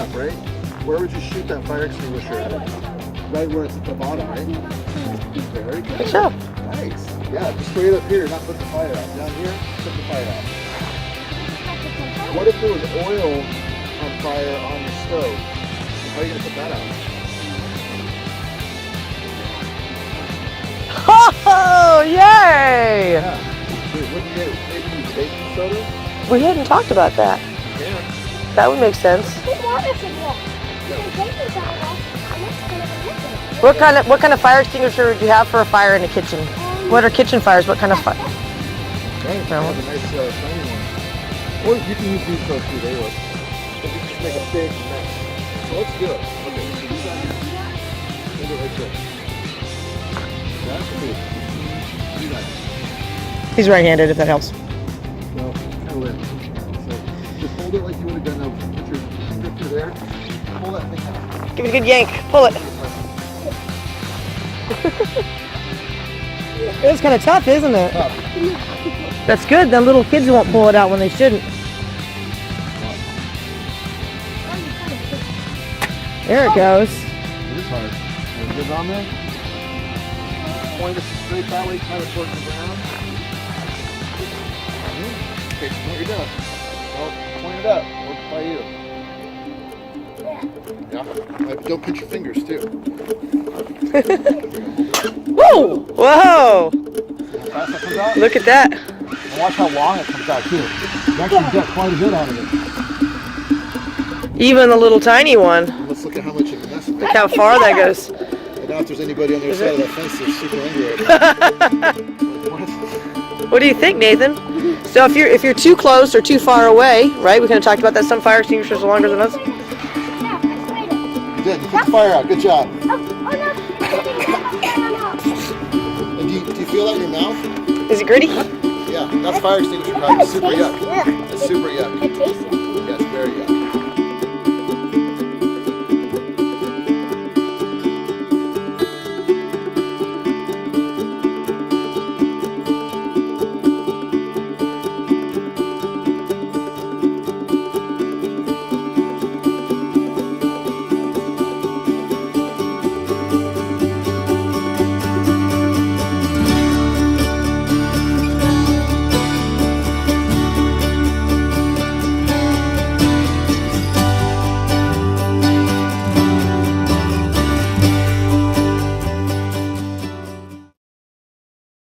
top, right? Where would you shoot that fire extinguisher at? Right where it's at the bottom, right? Very good. Good job. Nice. Yeah, just straight up here, not put the fire out. Down here, put the fire out. What if there was oil on fire on the stove? How are you going to put that out? Oh, yay! Yeah. Wait, wouldn't you maybe use baking soda? We hadn't talked about that. Yeah. That would make sense. What kind of fire extinguisher would you have for a fire in the kitchen? What are kitchen fires? What kind of fire? Okay, that was a nice shiny one. Or you can use these folks too, they work. But you just make a big mess. So let's do it. Okay, so you got here. Hold it right there. That's good. You got it. He's right-handed, if that helps. Well, kind of limp. So just hold it like you would have done. Put your finger through there. Pull that thing out. Give it a good yank. Pull it. It's kind of tough, isn't it? Tough. That's good. The little kids won't pull it out when they shouldn't. There it goes. It is hard. Is it on there? Point it straight that way, kind of towards the ground. Okay, what you're doing. Well, point it up. Work by you. Yeah. Don't pinch your fingers too. Whoa! Whoa! How fast that comes out? Look at that. And watch how long it comes out too. You actually get quite a bit out of it. Even the little tiny one. Let's look at how much it can mess with. Look how far that goes. I doubt if there's anybody on the other side of that fence that's super angry right now. What do you think, Nathan? So if you're too close or too far away, right? We kind of talked about that. Some fire extinguishers are longer than us. You did. You put the fire out. Good job. And do you feel that in your mouth? Is it gritty? Yeah, that's fire extinguisher powder. It's super yuck. It's super yuck. It tastes